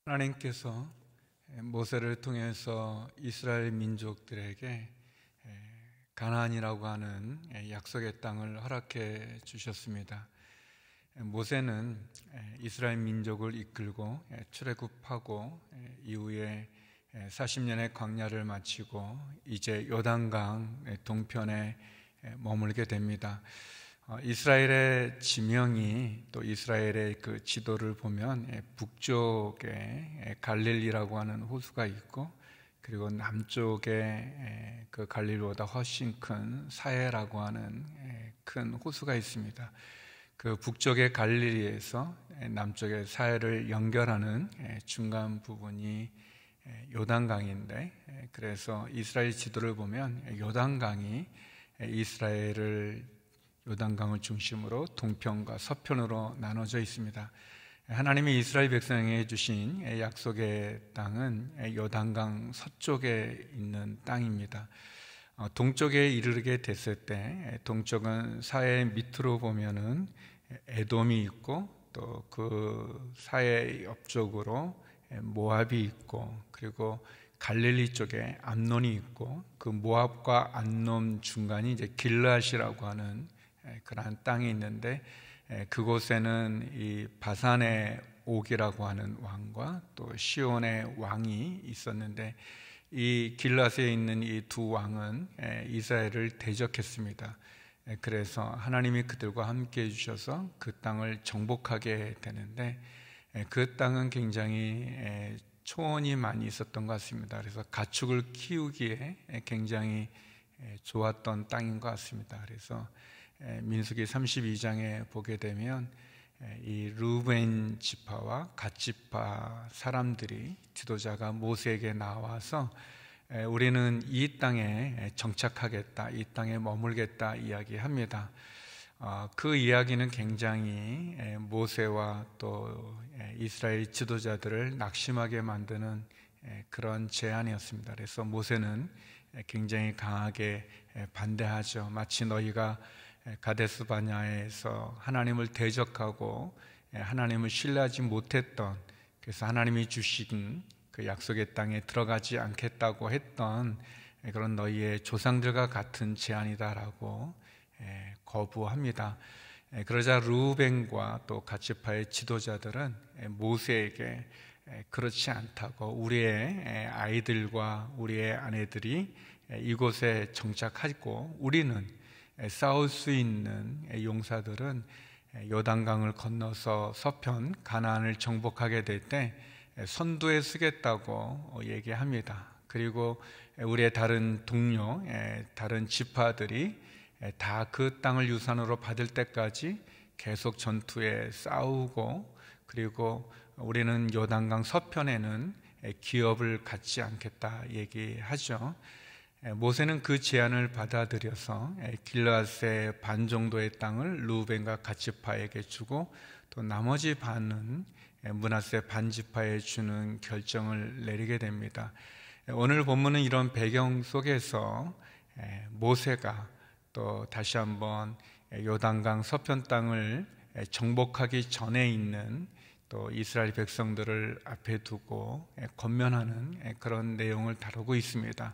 하나님께서 모세를 통해서 이스라엘 민족들에게 가나안이라고 하는 약속의 땅을 허락해 주셨습니다. 모세는 이스라엘 민족을 이끌고 출애굽하고 이후에 40년의 광야를 마치고 이제 요단강 동편에 머물게 됩니다. 이스라엘의 지명이 또 이스라엘의 그 지도를 보면 북쪽에 갈릴리라고 하는 호수가 있고, 그리고 남쪽에 그 갈릴리보다 훨씬 큰 사해라고 하는 큰 호수가 있습니다. 그 북쪽의 갈릴리에서 남쪽의 사해를 연결하는 중간 부분이 요단강인데, 그래서 이스라엘 지도를 보면 요단강이 이스라엘을 요단강을 중심으로 동편과 서편으로 나눠져 있습니다. 하나님이 이스라엘 백성에게 주신 약속의 땅은 요단강 서쪽에 있는 땅입니다. 동쪽에 이르게 됐을 때 동쪽은 사해 밑으로 보면은 에돔이 있고, 또 그 사해 옆쪽으로 모압이 있고, 그리고 갈릴리 쪽에 암논이 있고, 그 모압과 암논 중간이 이제 길르앗이라고 하는 그러한 땅이 있는데, 그곳에는 이 바산의 옥이라고 하는 왕과 또 시온의 왕이 있었는데, 이 길르앗에 있는 이 두 왕은 이스라엘을 대적했습니다. 그래서 하나님이 그들과 함께 해주셔서 그 땅을 정복하게 되는데, 그 땅은 굉장히 초원이 많이 있었던 것 같습니다. 그래서 가축을 키우기에 굉장히 좋았던 땅인 것 같습니다. 그래서 민수기 32장에 보게 되면 이 르우벤 지파와 갓 지파 사람들이, 지도자가 모세에게 나와서 우리는 이 땅에 정착하겠다, 이 땅에 머물겠다 이야기합니다. 그 이야기는 굉장히 모세와 또 이스라엘 지도자들을 낙심하게 만드는 그런 제안이었습니다. 그래서 모세는 굉장히 강하게 반대하죠. 마치 너희가 가데스 바냐에서 하나님을 대적하고 하나님을 신뢰하지 못했던, 그래서 하나님이 주신 그 약속의 땅에 들어가지 않겠다고 했던 그런 너희의 조상들과 같은 제안이다라고 거부합니다. 그러자 르우벤과 또 갓 지파의 지도자들은 모세에게 그렇지 않다고, 우리의 아이들과 우리의 아내들이 이곳에 정착하고 우리는 싸울 수 있는 용사들은 요단강을 건너서 서편 가나안을 정복하게 될 때 선두에 서겠다고 얘기합니다. 그리고 우리의 다른 동료, 다른 지파들이 다 그 땅을 유산으로 받을 때까지 계속 전투에 싸우고, 그리고 우리는 요단강 서편에는 기업을 갖지 않겠다 얘기하죠. 모세는 그 제안을 받아들여서 길르앗의 반 정도의 땅을 르우벤과 갓 지파에게 주고, 또 나머지 반은 므낫세 반 지파에 주는 결정을 내리게 됩니다. 오늘 본문은 이런 배경 속에서 모세가 또 다시 한번 요단강 서편 땅을 정복하기 전에 있는 또 이스라엘 백성들을 앞에 두고 권면하는 그런 내용을 다루고 있습니다.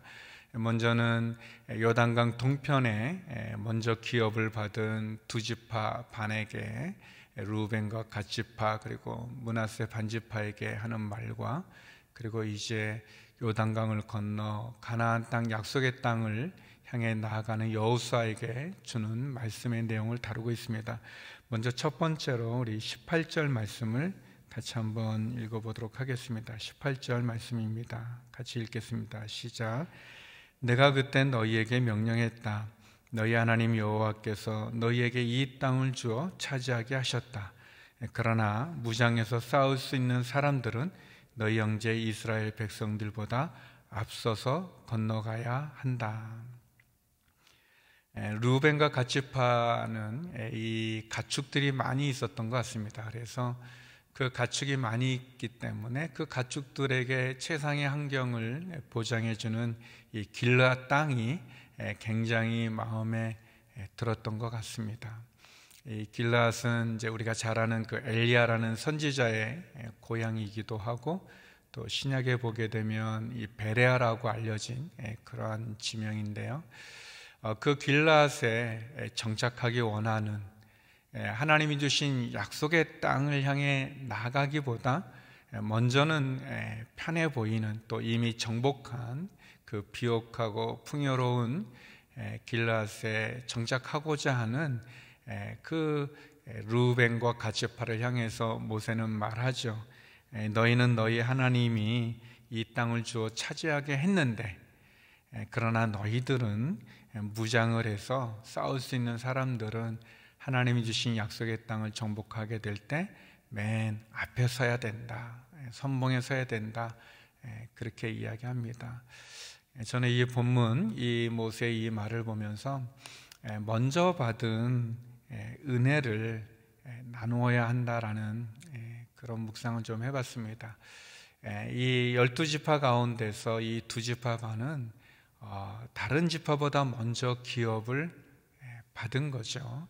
먼저는 요단강 동편에 먼저 기업을 받은 두 지파 반에게, 르우벤과 갓 지파 그리고 므낫세 반 지파에게 하는 말과, 그리고 이제 요단강을 건너 가나안 땅, 약속의 땅을 향해 나아가는 여호수아에게 주는 말씀의 내용을 다루고 있습니다. 먼저 첫 번째로 우리 18절 말씀을 같이 한번 읽어보도록 하겠습니다. 18절 말씀입니다. 같이 읽겠습니다. 시작. 내가 그때 너희에게 명령했다. 너희 하나님 여호와께서 너희에게 이 땅을 주어 차지하게 하셨다. 그러나 무장해서 싸울 수 있는 사람들은 너희 형제 이스라엘 백성들보다 앞서서 건너가야 한다. 르우벤과 갓 지파는 이 가축들이 많이 있었던 것 같습니다. 그래서 그 가축이 많이 있기 때문에 그 가축들에게 최상의 환경을 보장해주는 이 길르앗 땅이 굉장히 마음에 들었던 것 같습니다. 이 길앗은 이제 우리가 잘 아는 그 엘리야라는 선지자의 고향이기도 하고, 또 신약에 보게 되면 이 베레아라고 알려진 그러한 지명인데요. 그 길앗에 정착하기 원하는, 하나님이 주신 약속의 땅을 향해 나가기보다 먼저는 편해 보이는, 또 이미 정복한 그 비옥하고 풍요로운 길앗에 정착하고자 하는 그 르우벤과 갓세파를 향해서 모세는 말하죠. 너희는 너희 하나님이 이 땅을 주어 차지하게 했는데, 그러나 너희들은 무장을 해서 싸울 수 있는 사람들은 하나님이 주신 약속의 땅을 정복하게 될 때 맨 앞에 서야 된다, 선봉에 서야 된다, 그렇게 이야기합니다. 저는 이 본문, 이 모세의 이 말을 보면서 먼저 받은 은혜를 나누어야 한다라는 그런 묵상을 좀 해봤습니다. 이 12지파 가운데서 이 2지파 반은 다른 지파보다 먼저 기업을 받은 거죠.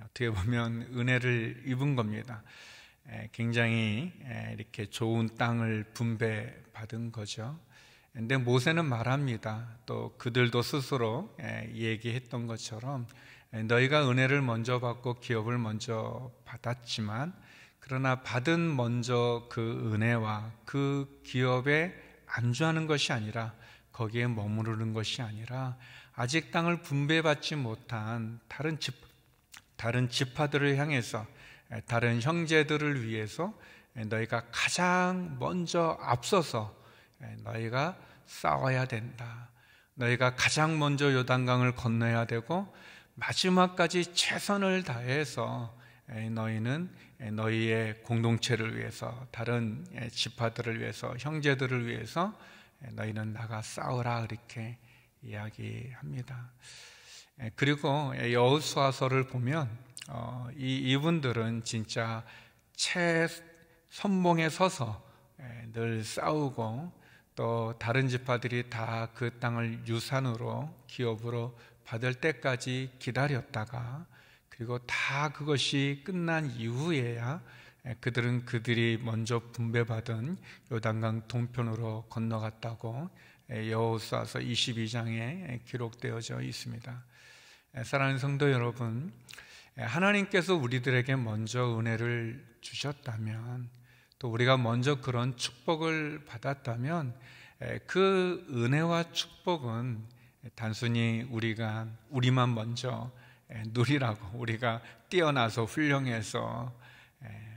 어떻게 보면 은혜를 입은 겁니다. 굉장히 이렇게 좋은 땅을 분배받은 거죠. 근데 모세는 말합니다. 또 그들도 스스로 얘기했던 것처럼 너희가 은혜를 먼저 받고 기업을 먼저 받았지만, 그러나 받은 먼저 그 은혜와 그 기업에 안주하는 것이 아니라, 거기에 머무르는 것이 아니라, 아직 땅을 분배받지 못한 다른 지파들을 향해서, 다른 형제들을 위해서 너희가 가장 먼저 앞서서 너희가 싸워야 된다. 너희가 가장 먼저 요단강을 건너야 되고, 마지막까지 최선을 다해서 너희는 너희의 공동체를 위해서, 다른 지파들을 위해서, 형제들을 위해서 너희는 나가 싸우라, 이렇게 이야기합니다. 그리고 여호수아서를 보면 이분들은 진짜 최선봉에 서서 늘 싸우고, 또 다른 지파들이 다 그 땅을 유산으로, 기업으로 받을 때까지 기다렸다가, 그리고 다 그것이 끝난 이후에야 그들이 먼저 분배받은 요단강 동편으로 건너갔다고 여호수아서 22장에 기록되어져 있습니다. 사랑하는 성도 여러분, 하나님께서 우리들에게 먼저 은혜를 주셨다면, 또 우리가 먼저 그런 축복을 받았다면, 그 은혜와 축복은 단순히 우리만 먼저 누리라고, 우리가 뛰어나서 훌륭해서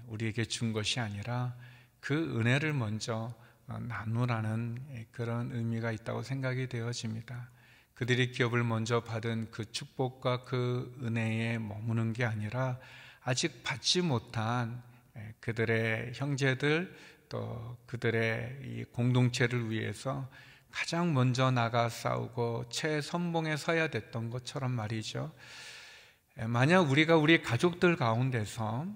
우리에게 준 것이 아니라, 그 은혜를 먼저 나누라는 그런 의미가 있다고 생각이 되어집니다. 그들이 기업을 먼저 받은 그 축복과 그 은혜에 머무는 게 아니라, 아직 받지 못한 그들의 형제들, 또 그들의 이 공동체를 위해서 가장 먼저 나가 싸우고 최선봉에 서야 됐던 것처럼 말이죠. 만약 우리가 우리 가족들 가운데서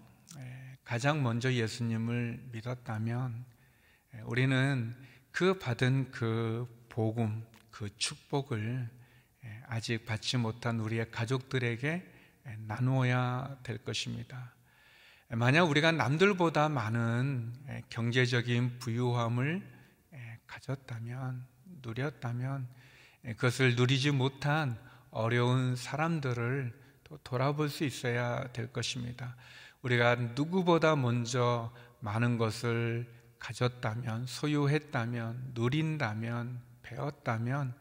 가장 먼저 예수님을 믿었다면, 우리는 그 받은 그 복음, 그 축복을 아직 받지 못한 우리의 가족들에게 나누어야 될 것입니다. 만약 우리가 남들보다 많은 경제적인 부유함을 가졌다면, 누렸다면, 그것을 누리지 못한 어려운 사람들을 또 돌아볼 수 있어야 될 것입니다. 우리가 누구보다 먼저 많은 것을 가졌다면, 소유했다면, 누린다면, 배웠다면,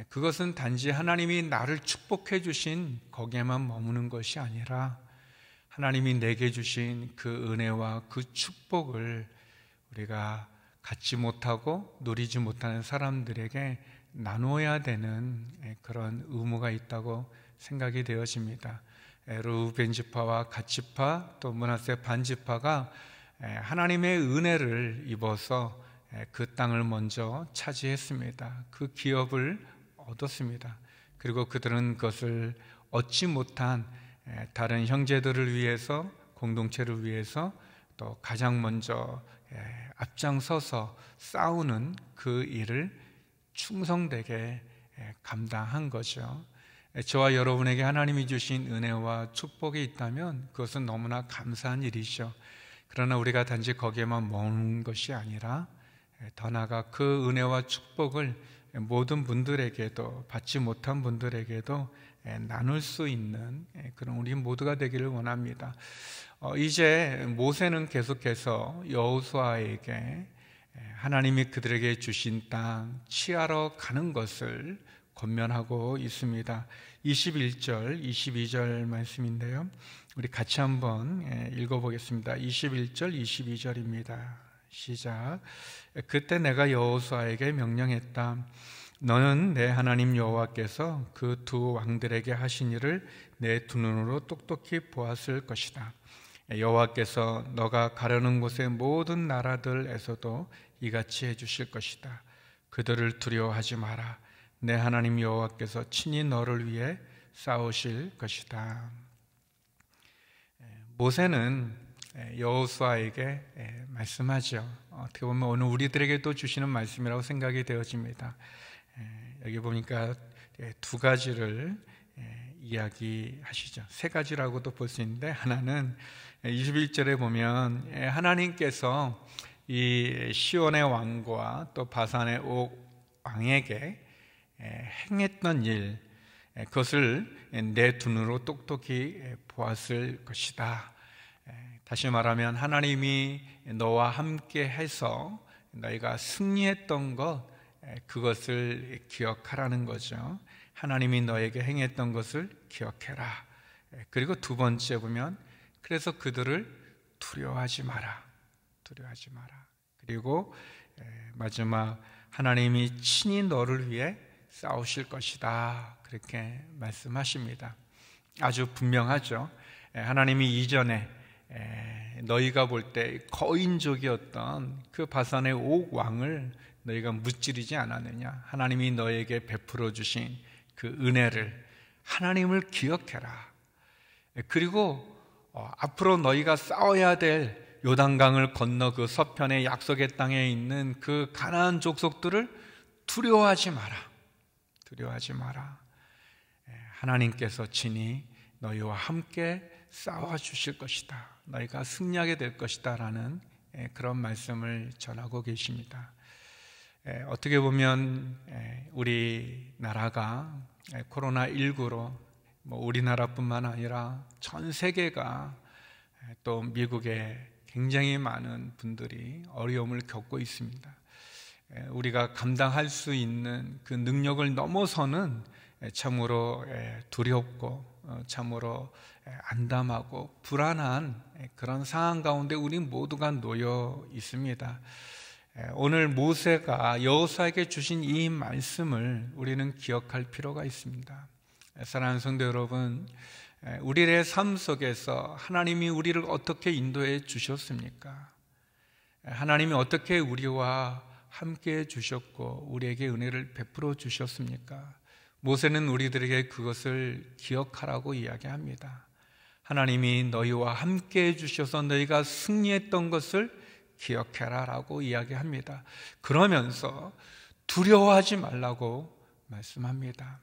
그것은 단지 하나님이 나를 축복해 주신 거기에만 머무는 것이 아니라, 하나님이 내게 주신 그 은혜와 그 축복을 우리가 갖지 못하고 누리지 못하는 사람들에게 나누어야 되는 그런 의무가 있다고 생각이 되어집니다. 르우벤 지파와 갓 지파, 또 므낫세 반 지파가 하나님의 은혜를 입어서 그 땅을 먼저 차지했습니다. 그 기업을 얻었습니다. 그리고 그들은 그것을 얻지 못한 다른 형제들을 위해서, 공동체를 위해서 또 가장 먼저 앞장서서 싸우는 그 일을 충성되게 감당한 거죠. 저와 여러분에게 하나님이 주신 은혜와 축복이 있다면 그것은 너무나 감사한 일이죠. 그러나 우리가 단지 거기에만 머무는 것이 아니라 더 나아가 그 은혜와 축복을 모든 분들에게도, 받지 못한 분들에게도 나눌 수 있는 그런 우리 모두가 되기를 원합니다. 이제 모세는 계속해서 여호수아에게 하나님이 그들에게 주신 땅 취하러 가는 것을 권면하고 있습니다. 21절, 22절 말씀인데요. 우리 같이 한번 읽어보겠습니다. 21절, 22절입니다. 시작. 그때 내가 여호수아에게 명령했다. 너는 내 하나님 여호와께서 그 두 왕들에게 하신 일을 내 두 눈으로 똑똑히 보았을 것이다. 여호와께서 너가 가려는 곳의 모든 나라들에서도 이같이 해주실 것이다. 그들을 두려워하지 마라. 내 하나님 여호와께서 친히 너를 위해 싸우실 것이다. 모세는 여호수아에게 말씀하죠. 어떻게 보면 오늘 우리들에게도 주시는 말씀이라고 생각이 되어집니다. 여기 보니까 두 가지를 이야기하시죠. 세 가지라고도 볼 수 있는데, 하나는 21절에 보면 하나님께서 이 시온의 왕과 또 바산의 옥 왕에게 행했던 일, 그것을 내 눈으로 똑똑히 보았을 것이다. 다시 말하면 하나님이 너와 함께 해서 너희가 승리했던 것, 그것을 기억하라는 거죠. 하나님이 너에게 행했던 것을 기억해라. 그리고 두 번째 보면 그래서 그들을 두려워하지 마라. 두려워하지 마라. 그리고 마지막 하나님이 친히 너를 위해 싸우실 것이다. 그렇게 말씀하십니다. 아주 분명하죠. 하나님이 이전에 너희가 볼 때 거인족이었던 그 바산의 옥 왕을 너희가 무찌르지 않았느냐. 하나님이 너에게 베풀어 주신 그 은혜를, 하나님을 기억해라. 그리고 앞으로 너희가 싸워야 될 요단강을 건너 그 서편의 약속의 땅에 있는 그 가나안 족속들을 두려워하지 마라. 두려워하지 마라. 하나님께서 친히 너희와 함께 싸워주실 것이다. 너희가 승리하게 될 것이다 라는 그런 말씀을 전하고 계십니다. 어떻게 보면 우리나라가 코로나19로 우리나라뿐만 아니라 전 세계가 또 미국에 굉장히 많은 분들이 어려움을 겪고 있습니다. 우리가 감당할 수 있는 그 능력을 넘어서는 참으로 두렵고 참으로 안담하고 불안한 그런 상황 가운데 우리 모두가 놓여 있습니다. 오늘 모세가 여호수아에게 주신 이 말씀을 우리는 기억할 필요가 있습니다. 사랑하는 성도 여러분, 우리의 삶 속에서 하나님이 우리를 어떻게 인도해 주셨습니까? 하나님이 어떻게 우리와 함께 주셨고 우리에게 은혜를 베풀어 주셨습니까? 모세는 우리들에게 그것을 기억하라고 이야기합니다. 하나님이 너희와 함께 해주셔서 너희가 승리했던 것을 기억해라 라고 이야기합니다. 그러면서 두려워하지 말라고 말씀합니다.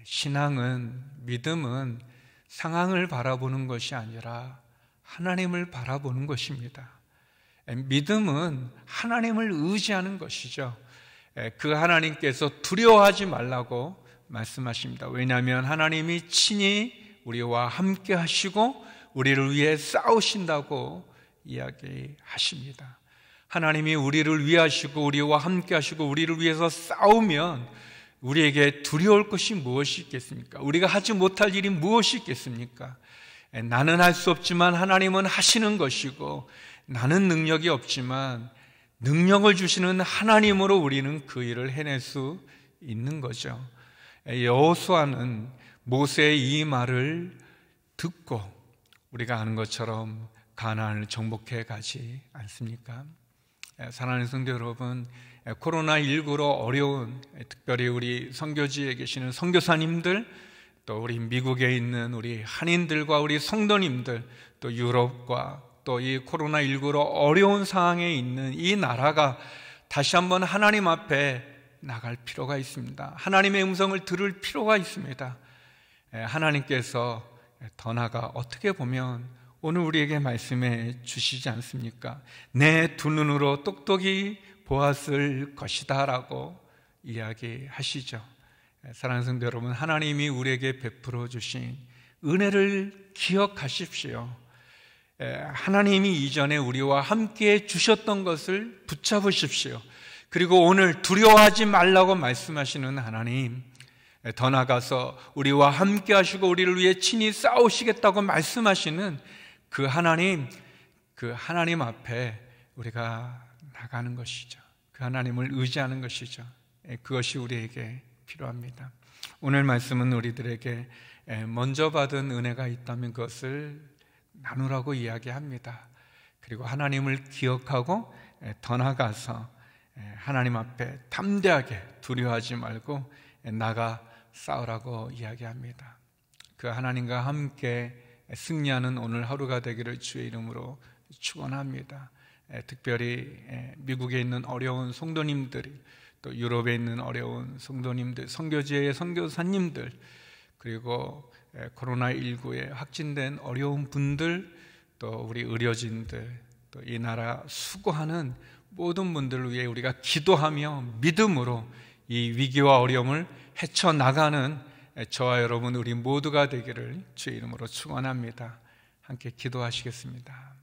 신앙은, 믿음은 상황을 바라보는 것이 아니라 하나님을 바라보는 것입니다. 믿음은 하나님을 의지하는 것이죠. 그 하나님께서 두려워하지 말라고 말씀하십니다. 왜냐하면 하나님이 친히 우리와 함께 하시고 우리를 위해 싸우신다고 이야기하십니다. 하나님이 우리를 위하시고 우리와 함께 하시고 우리를 위해서 싸우면 우리에게 두려울 것이 무엇이 있겠습니까? 우리가 하지 못할 일이 무엇이 있겠습니까? 나는 할 수 없지만 하나님은 하시는 것이고, 나는 능력이 없지만 능력을 주시는 하나님으로 우리는 그 일을 해낼 수 있는 거죠. 여호수아는 모세의 이 말을 듣고 우리가 아는 것처럼 가나안을 정복해 가지 않습니까? 사랑하는 성도 여러분, 코로나19로 어려운, 특별히 우리 선교지에 계시는 선교사님들, 또 우리 미국에 있는 우리 한인들과 우리 성도님들, 또 유럽과 또 이 코로나19로 어려운 상황에 있는 이 나라가 다시 한번 하나님 앞에 나갈 필요가 있습니다. 하나님의 음성을 들을 필요가 있습니다. 하나님께서 더 나아가 어떻게 보면 오늘 우리에게 말씀해 주시지 않습니까? 내 두 눈으로 똑똑히 보았을 것이다 라고 이야기하시죠. 사랑하는 성도 여러분, 하나님이 우리에게 베풀어 주신 은혜를 기억하십시오. 하나님이 이전에 우리와 함께 주셨던 것을 붙잡으십시오. 그리고 오늘 두려워하지 말라고 말씀하시는 하나님, 더 나아가서 우리와 함께 하시고 우리를 위해 친히 싸우시겠다고 말씀하시는 그 하나님 앞에 우리가 나가는 것이죠. 그 하나님을 의지하는 것이죠. 그것이 우리에게 필요합니다. 오늘 말씀은 우리들에게 먼저 받은 은혜가 있다면 그것을 나누라고 이야기합니다. 그리고 하나님을 기억하고 더 나아가서 하나님 앞에 담대하게 두려워하지 말고 나가 싸우라고 이야기합니다. 그 하나님과 함께 승리하는 오늘 하루가 되기를 주의 이름으로 축원합니다. 특별히 미국에 있는 어려운 성도님들이, 또 유럽에 있는 어려운 성도님들, 선교지의 선교사님들, 그리고 코로나19에 확진된 어려운 분들, 또 우리 의료진들, 또 이 나라 수고하는 모든 분들을 위해 우리가 기도하며 믿음으로 이 위기와 어려움을 헤쳐나가는 저와 여러분 우리 모두가 되기를 주의 이름으로 축원합니다. 함께 기도하시겠습니다.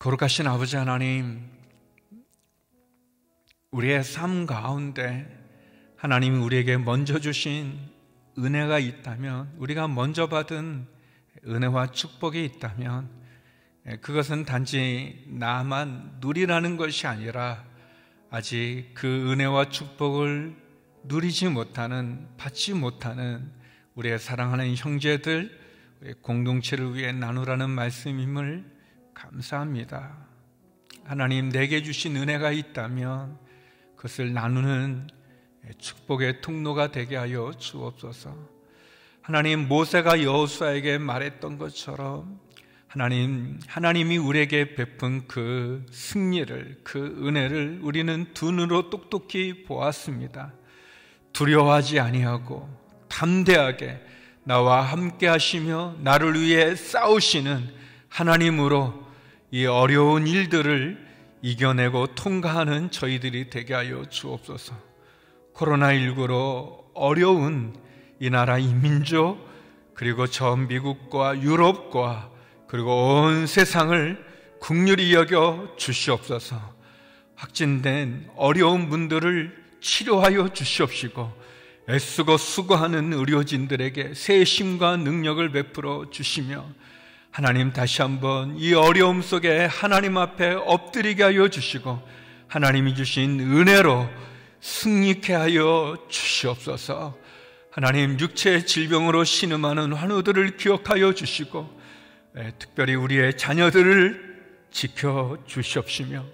거룩하신 아버지 하나님, 우리의 삶 가운데 하나님이 우리에게 먼저 주신 은혜가 있다면, 우리가 먼저 받은 은혜와 축복이 있다면 그것은 단지 나만 누리라는 것이 아니라 아직 그 은혜와 축복을 누리지 못하는, 받지 못하는 우리의 사랑하는 형제들, 우리의 공동체를 위해 나누라는 말씀임을 감사합니다. 하나님, 내게 주신 은혜가 있다면 그것을 나누는 축복의 통로가 되게 하여 주옵소서. 하나님, 모세가 여호수아에게 말했던 것처럼 하나님이 우리에게 베푼 그 승리를, 그 은혜를 우리는 두 눈으로 똑똑히 보았습니다. 두려워하지 아니하고 담대하게 나와 함께 하시며 나를 위해 싸우시는 하나님으로 이 어려운 일들을 이겨내고 통과하는 저희들이 되게 하여 주옵소서. 코로나19로 어려운 이 나라 이 민족, 그리고 전 미국과 유럽과 그리고 온 세상을 긍휼히 여겨 주시옵소서. 확진된 어려운 분들을 치료하여 주시옵시고 애쓰고 수고하는 의료진들에게 새 힘과 능력을 베풀어 주시며 하나님, 다시 한번 이 어려움 속에 하나님 앞에 엎드리게 하여 주시고 하나님이 주신 은혜로 승리케 하여 주시옵소서. 하나님, 육체의 질병으로 신음하는 환우들을 기억하여 주시고 특별히 우리의 자녀들을 지켜주시옵시며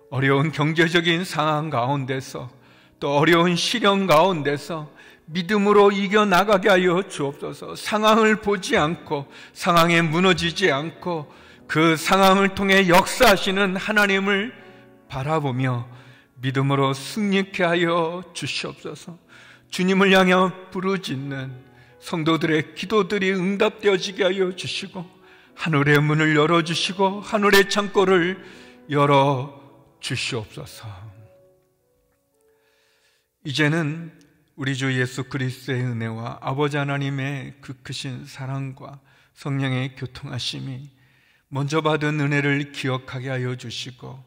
어려운 경제적인 상황 가운데서 또 어려운 시련 가운데서 믿음으로 이겨나가게 하여 주옵소서. 상황을 보지 않고 상황에 무너지지 않고 그 상황을 통해 역사하시는 하나님을 바라보며 믿음으로 승리케 하여 주시옵소서. 주님을 향해 부르짖는 성도들의 기도들이 응답되어지게 하여 주시고 하늘의 문을 열어주시고 하늘의 창고를 열어주시옵소서. 이제는 우리 주 예수 그리스도의 은혜와 아버지 하나님의 그 크신 사랑과 성령의 교통하심이 먼저 받은 은혜를 기억하게 하여 주시고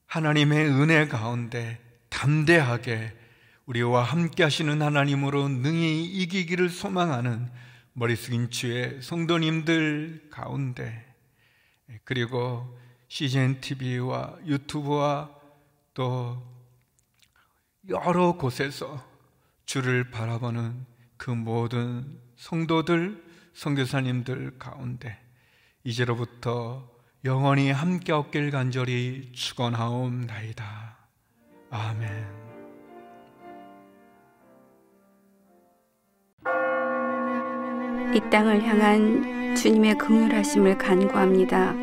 하나님의 은혜 가운데 담대하게 우리와 함께 하시는 하나님으로 능히 이기기를 소망하는 머리 숙인 주의 성도님들 가운데, 그리고 CGN TV와 유튜브와 또 여러 곳에서 주를 바라보는 그 모든 성도들, 선교사님들 가운데 이제로부터 영원히 함께 없길 간절히 축원하옵나이다. 아멘. 이 땅을 향한 주님의 긍휼하심을 간구합니다.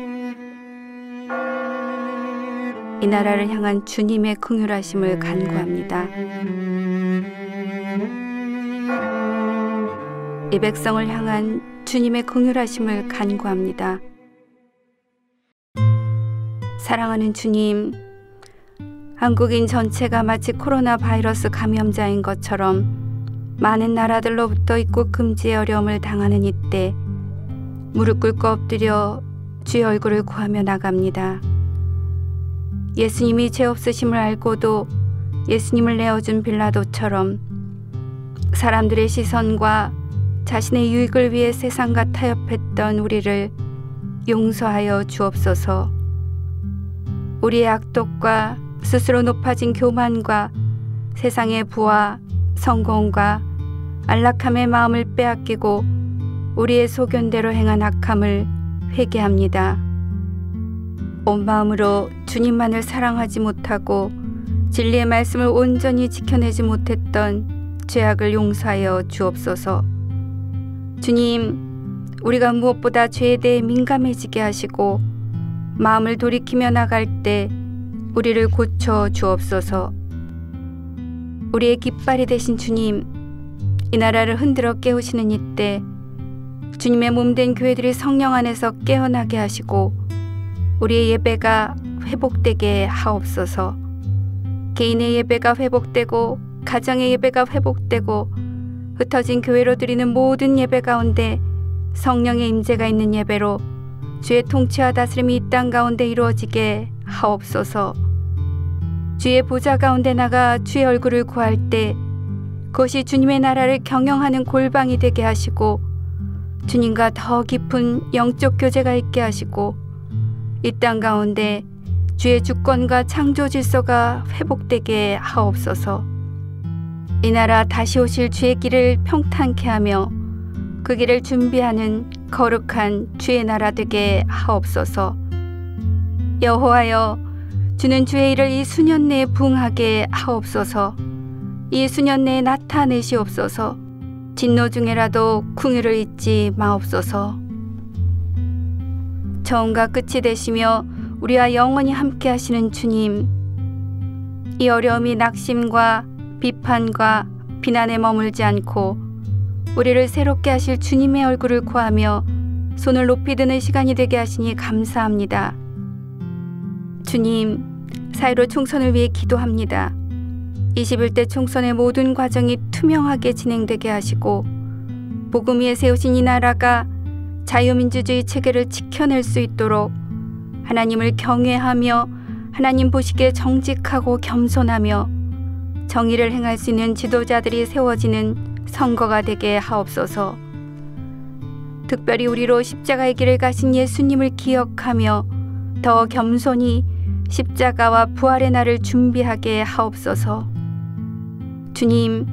이 나라를 향한 주님의 긍휼하심을 간구합니다. 이 백성을 향한 주님의 긍휼하심을 간구합니다. 사랑하는 주님, 한국인 전체가 마치 코로나 바이러스 감염자인 것처럼 많은 나라들로부터 입국 금지의 어려움을 당하는 이때 무릎 꿇고 엎드려 주의 얼굴을 구하며 나갑니다. 예수님이 죄 없으심을 알고도 예수님을 내어준 빌라도처럼 사람들의 시선과 자신의 유익을 위해 세상과 타협했던 우리를 용서하여 주옵소서. 우리의 악독과 스스로 높아진 교만과 세상의 부와 성공과 안락함의 마음을 빼앗기고 우리의 소견대로 행한 악함을 회개합니다. 온 마음으로 주님만을 사랑하지 못하고 진리의 말씀을 온전히 지켜내지 못했던 죄악을 용서하여 주옵소서. 주님, 우리가 무엇보다 죄에 대해 민감해지게 하시고 마음을 돌이키며 나갈 때 우리를 고쳐 주옵소서. 우리의 깃발이 되신 주님, 이 나라를 흔들어 깨우시는 이때 주님의 몸된 교회들이 성령 안에서 깨어나게 하시고 우리의 예배가 회복되게 하옵소서. 개인의 예배가 회복되고 가정의 예배가 회복되고 흩어진 교회로 드리는 모든 예배 가운데 성령의 임재가 있는 예배로 주의 통치와 다스림이 이 땅 가운데 이루어지게 하옵소서. 주의 보좌 가운데 나가 주의 얼굴을 구할 때 그것이 주님의 나라를 경영하는 골방이 되게 하시고 주님과 더 깊은 영적 교제가 있게 하시고 이 땅 가운데 주의 주권과 창조 질서가 회복되게 하옵소서. 이 나라 다시 오실 주의 길을 평탄케 하며 그 길을 준비하는 거룩한 주의 나라 되게 하옵소서. 여호와여, 주는 주의 일을 이 수년 내에 부응하게 하옵소서. 이 수년 내에 나타내시옵소서. 진노 중에라도 궁유를 잊지 마옵소서. 처음과 끝이 되시며 우리와 영원히 함께 하시는 주님, 이 어려움이 낙심과 비판과 비난에 머물지 않고 우리를 새롭게 하실 주님의 얼굴을 구하며 손을 높이 드는 시간이 되게 하시니 감사합니다. 주님, 4.15 총선을 위해 기도합니다. 21대 총선의 모든 과정이 투명하게 진행되게 하시고 복음 위에 세우신 이 나라가 자유민주주의 체계를 지켜낼 수 있도록 하나님을 경외하며 하나님 보시기에 정직하고 겸손하며 정의를 행할 수 있는 지도자들이 세워지는 선거가 되게 하옵소서. 특별히 우리로 십자가의 길을 가신 예수님을 기억하며 더 겸손히 십자가와 부활의 날을 준비하게 하옵소서. 주님,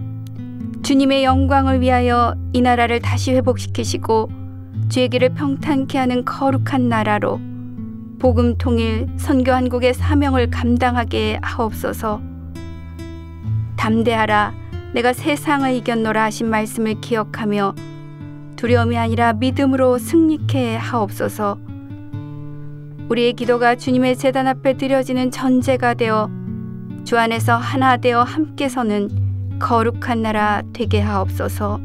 주님의 영광을 위하여 이 나라를 다시 회복시키시고 주의 길을 평탄케 하는 거룩한 나라로 복음 통일 선교 한국의 사명을 감당하게 하옵소서. 담대하라, 내가 세상을 이겼노라 하신 말씀을 기억하며 두려움이 아니라 믿음으로 승리케 하옵소서. 우리의 기도가 주님의 제단 앞에 드려지는 전제가 되어 주 안에서 하나 되어 함께 서는 거룩한 나라 되게 하옵소서.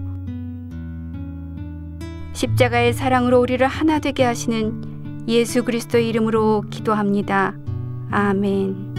십자가의 사랑으로 우리를 하나 되게 하시는 예수 그리스도의 이름으로 기도합니다. 아멘.